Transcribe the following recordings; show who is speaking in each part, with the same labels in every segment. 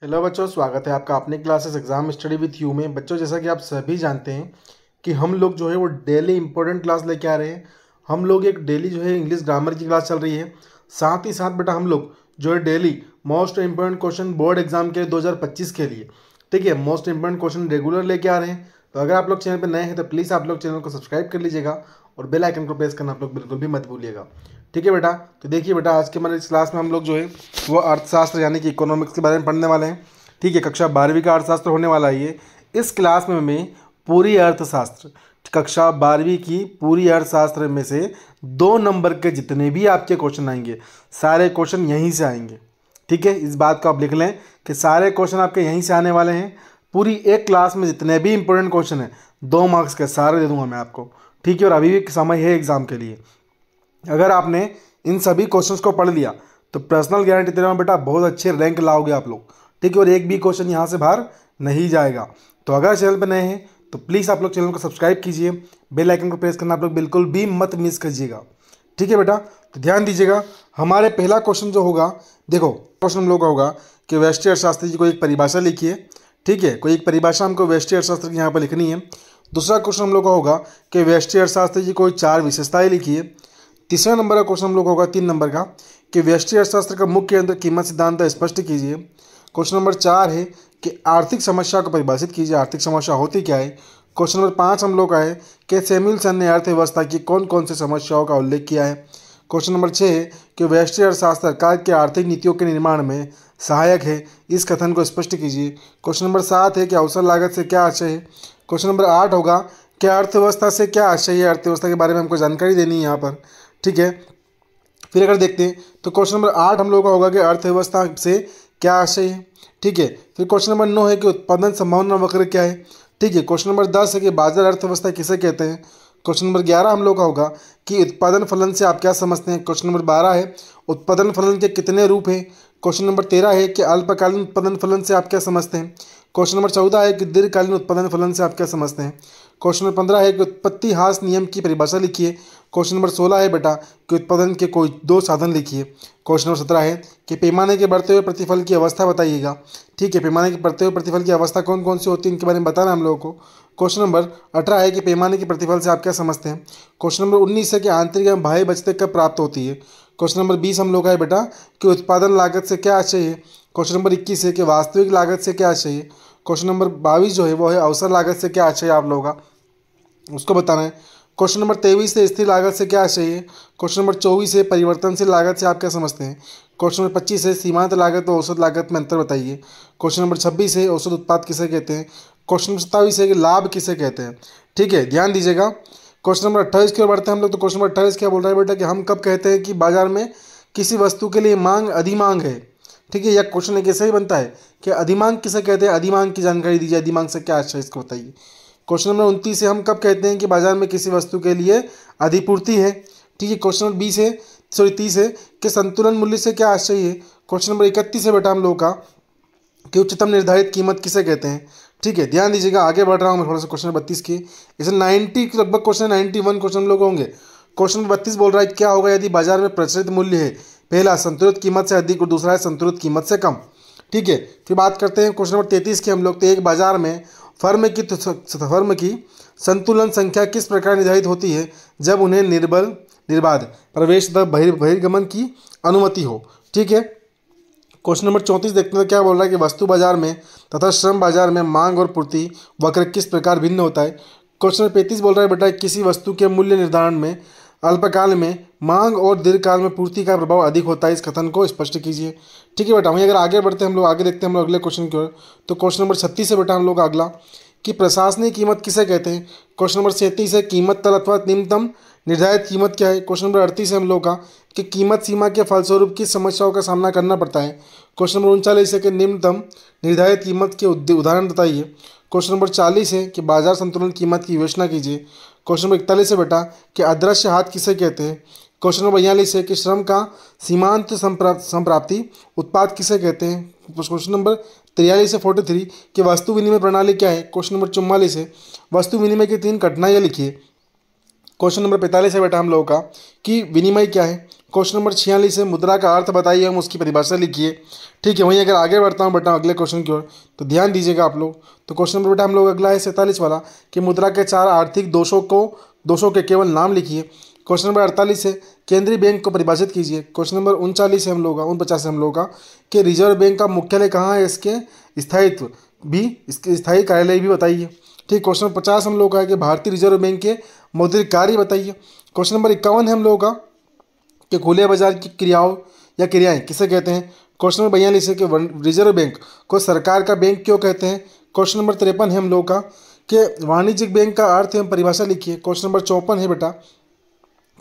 Speaker 1: Hello बच्चों, स्वागत है आपका अपने classes exam study with you में। बच्चों, जैसा कि आप सभी जानते हैं कि हम लोग जो है वो डेली इंपॉर्टेंट क्लास लेके आ रहे हैं। हम लोग एक डेली जो है इंग्लिश ग्रामर की क्लास चल रही है। साथ ही साथ बेटा हम लोग जो है daily most important question board exam के 2025 के लिए, ठीक है, मोस्ट इंपॉर्टेंट क्वेश्चन रेगुलर लेके आ रहे हैं। तो अगर आप लोग चैनल पर नए हैं तो प्लीज़ आप लोग चैनल को सब्सक्राइब कर लीजिएगा और बेल आइकन को प्रेस करना आप लोग बिल्कुल भी मत भूलिएगा। ठीक है बेटा। तो देखिए बेटा, आज के हमारे इस क्लास में हम लोग जो है वो अर्थशास्त्र यानी कि इकोनॉमिक्स के बारे में पढ़ने वाले हैं। ठीक है, कक्षा 12वीं का अर्थशास्त्र होने वाला है ये। इस क्लास में मैं पूरी अर्थशास्त्र, कक्षा 12वीं की पूरी अर्थशास्त्र में से 2 नंबर के जितने भी आपके क्वेश्चन आएंगे, सारे क्वेश्चन यहीं से आएंगे। ठीक है, इस बात को आप लिख लें कि सारे क्वेश्चन आपके यहीं से आने वाले हैं। पूरी एक क्लास में जितने भी इंपॉर्टेंट क्वेश्चन हैं 2 मार्क्स के सारे दे दूंगा मैं आपको। ठीक है, और अभी भी समय है एग्जाम के लिए। अगर आपने इन सभी क्वेश्चंस को पढ़ लिया तो पर्सनल गारंटी दे रहा हूँ बेटा, बहुत अच्छे रैंक लाओगे आप लोग। ठीक है, और एक भी क्वेश्चन यहाँ से बाहर नहीं जाएगा। तो अगर चैनल पर नए हैं तो प्लीज़ आप लोग चैनल को सब्सक्राइब कीजिए, बेल आइकन को प्रेस करना आप लोग बिल्कुल भी मत मिस कीजिएगा। ठीक है बेटा, तो ध्यान दीजिएगा। हमारे पहला क्वेश्चन जो होगा, देखो क्वेश्चन हम लोग का होगा कि व्यष्टि अर्थशास्त्री जी को एक परिभाषा लिखिए। ठीक है, कोई एक परिभाषा हमको व्यष्टि अर्थशास्त्र की यहाँ पर लिखनी है। दूसरा क्वेश्चन हम लोग का होगा कि व्यष्टि अर्थशास्त्री जी कोई 4 विशेषताएं लिखिए। तीसरा नंबर का क्वेश्चन हम लोग होगा 3 नंबर का कि व्यष्टि अर्थशास्त्र का मुख्य अंतर कीमत सिद्धांत स्पष्ट कीजिए। क्वेश्चन नंबर 4 है कि आर्थिक समस्या को परिभाषित कीजिए, आर्थिक समस्या होती क्या है। क्वेश्चन नंबर 5 हम लोग का है कि सैमुअलसन ने अर्थव्यवस्था की कौन कौन सी समस्याओं का उल्लेख किया है। क्वेश्चन नंबर 6 है कि व्यष्टि अर्थशास्त्र सरकार के आर्थिक नीतियों के निर्माण में सहायक है, इस कथन को स्पष्ट कीजिए। क्वेश्चन नंबर 7 है कि अवसर लागत से क्या आशय है। क्वेश्चन नंबर 8 होगा कि अर्थव्यवस्था से क्या आशय है, अर्थव्यवस्था के बारे में हमको जानकारी देनी है यहाँ पर। ठीक है, फिर अगर देखते हैं तो क्वेश्चन नंबर 8 हम लोगों का होगा कि अर्थव्यवस्था से क्या आशय है। ठीक है, फिर क्वेश्चन नंबर 9 है कि उत्पादन संभावना वक्र क्या है। ठीक है, क्वेश्चन नंबर 10 है कि बाजार अर्थव्यवस्था किसे कहते हैं। क्वेश्चन नंबर 11 हम लोग का होगा कि उत्पादन फलन से आप क्या समझते हैं। क्वेश्चन नंबर 12 है उत्पादन फलन के कितने रूप हैं। क्वेश्चन नंबर 13 है कि अल्पकालीन उत्पादन फलन से आप क्या समझते हैं। क्वेश्चन नंबर 14 है कि दीर्घकालीन उत्पादन फलन से आप क्या समझते हैं। क्वेश्चन नंबर 15 है कि उत्पत्ति ह्रास नियम की परिभाषा लिखिए। क्वेश्चन नंबर 16 है बेटा कि उत्पादन के कोई 2 साधन लिखिए। क्वेश्चन नंबर 17 है कि पैमाने के बढ़ते हुए प्रतिफल की अवस्था बताइएगा। ठीक है, पैमाने के बढ़ते हुए प्रतिफल की अवस्था कौन कौन सी होती है इनके बारे में बताना हम लोगों को। क्वेश्चन नंबर 18 है कि पैमाने के प्रतिफल से आप क्या समझते हैं। क्वेश्चन नंबर 19 है कि आंतरिक एवं बाह्य बचतें कब प्राप्त होती है। क्वेश्चन नंबर 20 हम लोग का है बेटा कि उत्पादन लागत से क्या आशय है। क्वेश्चन नंबर 21 है कि वास्तविक लागत से क्या आशय है। क्वेश्चन नंबर 22 जो है वो है अवसर लागत से क्या आशय है आप लोगों का, उसको बताना है। क्वेश्चन नंबर 23 है स्थिर लागत से क्या आशय है। क्वेश्चन नंबर 24 है परिवर्तनशील लागत से आप क्या समझते हैं। क्वेश्चन नंबर 25 है सीमांत लागत और औसत लागत में अंतर बताइए। क्वेश्चन नंबर 26 है औसत उत्पाद किसे कहते हैं। क्वेश्चन नंबर 27 है कि लाभ किसे कहते हैं। ठीक है, ध्यान दीजिएगा। क्वेश्चन नंबर 28 की ओर बढ़ते हैं हम लोग। तो क्वेश्चन नंबर 28 क्या बोल रहा है बेटा कि हम कब कहते हैं कि बाजार में किसी वस्तु के लिए मांग अधिमांग है। ठीक है, यह क्वेश्चन एक ऐसा ही बनता है कि अधिमांग किसे कहते हैं, अधिमांग की जानकारी दीजिए, अधिमांग से क्या आशय है इसको बताइए। क्वेश्चन नंबर 29 है हम कब कहते हैं कि बाजार में किसी वस्तु के लिए अधिपूर्ति है। ठीक है, क्वेश्चन नंबर 30 है कि संतुलन मूल्य से क्या आशय है। क्वेश्चन नंबर 31 है बेटा हम लोग का कि उच्चतम निर्धारित कीमत किसे कहते हैं। ठीक है, ध्यान दीजिएगा, आगे बढ़ रहा हूँ मैं थोड़ा सा क्वेश्चन नंबर 32 की। इसे 90 लगभग क्वेश्चन 91 क्वेश्चन हम लोग होंगे। क्वेश्चन नंबर 32 बोल रहा है क्या होगा यदि बाजार में प्रचलित मूल्य है, पहला संतुलित कीमत से अधिक और दूसरा है संतुलित कीमत से कम। ठीक है, फिर बात करते हैं क्वेश्चन नंबर 33 की हम लोग। तो एक बाजार में फर्म की संतुलन संख्या किस प्रकार निर्धारित होती है जब उन्हें निर्बाध प्रवेश तथा बहिर्गमन की अनुमति हो। ठीक है, क्वेश्चन नंबर 34 देखते हैं क्या बोल रहा है कि वस्तु बाजार में तथा श्रम बाजार में मांग और पूर्ति वक्र किस प्रकार भिन्न होता है। क्वेश्चन नंबर 35 बोल रहा है बेटा किसी वस्तु के मूल्य निर्धारण में अल्पकाल में मांग और दीर्घकाल में पूर्ति का प्रभाव अधिक होता है, इस कथन को स्पष्ट कीजिए। ठीक है बेटा, वहीं अगर आगे बढ़ते हैं हम लोग, आगे देखते हैं हम लोग अगले क्वेश्चन की ओर। तो क्वेश्चन नंबर 36 है बेटा हम लोग अगला कि प्रशासनिक कीमत किसे कहते हैं। क्वेश्चन नंबर 37 है कीमत तल अथवा न्यूनतम निर्धारित कीमत क्या है। क्वेश्चन नंबर 38 है हम लोग का कि कीमत सीमा के फलस्वरूप किस समस्याओं का सामना करना पड़ता है। क्वेश्चन नंबर 39 है कि निम्नतम निर्धारित कीमत के उदाहरण बताइए। क्वेश्चन नंबर 40 है कि बाजार संतुलन कीमत की विवेचना कीजिए। क्वेश्चन नंबर 41 है बेटा कि अदृश्य हाथ किसे कहते हैं। क्वेश्चन नंबर 42 है कि श्रम का सीमांत संप्राप्ति उत्पाद किसे कहते हैं। क्वेश्चन नंबर 43 से 43 कि वस्तु विनिमय प्रणाली क्या है। क्वेश्चन नंबर 44 है वस्तु विनिमय की 3 कठिनाइयाँ लिखिए। क्वेश्चन नंबर 45 है बेटा हम लोगों का कि विनिमय क्या है। क्वेश्चन नंबर 46 है, मुद्रा का अर्थ बताइए हम उसकी परिभाषा लिखिए। ठीक है, वहीं अगर आगे बढ़ता हूँ बेटा अगले क्वेश्चन की ओर, तो ध्यान दीजिएगा आप लोग। तो क्वेश्चन नंबर बेटा हम लोग अगला है 47 वाला, कि मुद्रा के 4 आर्थिक दोषों के केवल नाम लिखिए। क्वेश्चन नंबर 48 है, केंद्रीय बैंक को परिभाषित कीजिए। क्वेश्चन नंबर 39 है हम लोग का, 49 है हम लोग का, कि रिजर्व बैंक का मुख्यालय कहाँ है, इसके स्थायित्व भी, इसके स्थायी कार्यालय भी बताइए। ठीक, क्वेश्चन नंबर 50 हम लोग का है कि भारतीय रिजर्व बैंक के मौद्रिक कार्य बताइए। क्वेश्चन नंबर 51 है हम लोग का, कि खुले बाजार की क्रियाएं किसे कहते हैं। क्वेश्चन नंबर 42 है कि रिजर्व बैंक को सरकार का बैंक क्यों कहते हैं। क्वेश्चन नंबर 53 है हम लोग का, कि वाणिज्यिक बैंक का अर्थ एवं परिभाषा लिखिए। क्वेश्चन नंबर 54 है बेटा,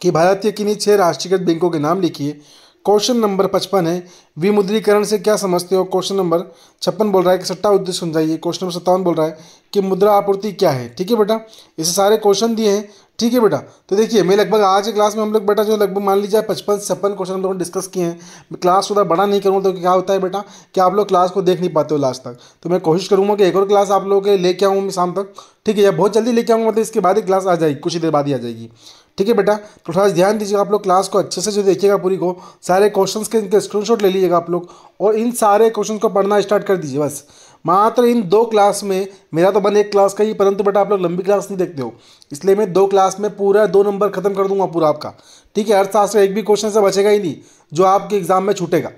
Speaker 1: कि भारत के किन्हीं 6 राष्ट्रीयकृत बैंकों के नाम लिखिए। क्वेश्चन नंबर 55 है, विमुद्रीकरण से क्या समझते हो। क्वेश्चन नंबर 56 बोल रहा है कि सट्टा उद्देश्य समझाइए। क्वेश्चन नंबर 57 बोल रहा है कि मुद्रा आपूर्ति क्या है। ठीक है बेटा, इसे सारे क्वेश्चन दिए हैं। ठीक है बेटा, तो देखिए मैं लगभग आज की क्लास में हम लोग बेटा जो लगभग मान लीजिए 55 से 56 क्वेश्चन हम लोगों ने डिस्कस किए हैं। मैं क्लास थोड़ा बड़ा नहीं करूँगा तो क्या होता है बेटा कि आप लोग क्लास को देख नहीं पाते हो लास्ट तक, तो मैं कोशिश करूँगा कि एक और क्लास आप लोगों के लेके आऊँ मैं शाम तक। ठीक है, या बहुत जल्दी लेके आऊँगा, मतलब इसके बाद ही क्लास आ जाएगी, कुछ ही देर बाद ही आ जाएगी। ठीक है बेटा, तो थोड़ा ध्यान दीजिएगा आप लोग, क्लास को अच्छे से जो देखिएगा पूरी को, सारे क्वेश्चंस के इनके स्क्रीनशॉट ले लीजिएगा आप लोग, और इन सारे क्वेश्चंस को पढ़ना स्टार्ट कर दीजिए। बस मात्र इन 2 क्लास में, मेरा तो बन एक क्लास का ही, परंतु बेटा आप लोग लंबी क्लास नहीं देखते हो, इसलिए मैं 2 क्लास में पूरा 2 नंबर खत्म कर दूंगा पूरा आपका। ठीक है, अर्थशास्त्र एक भी क्वेश्चन से बचेगा ही नहीं जो आपके एग्जाम में छूटेगा।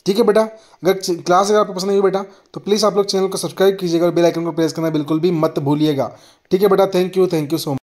Speaker 1: ठीक है बेटा, अगर आपको पसंद आई बेटा तो प्लीज़ आप लोग चैनल को सब्सक्राइब कीजिएगा और बेल आइकन को प्रेस करना बिल्कुल भी मत भूलिएगा। ठीक है बेटा, थैंक यू सो मच।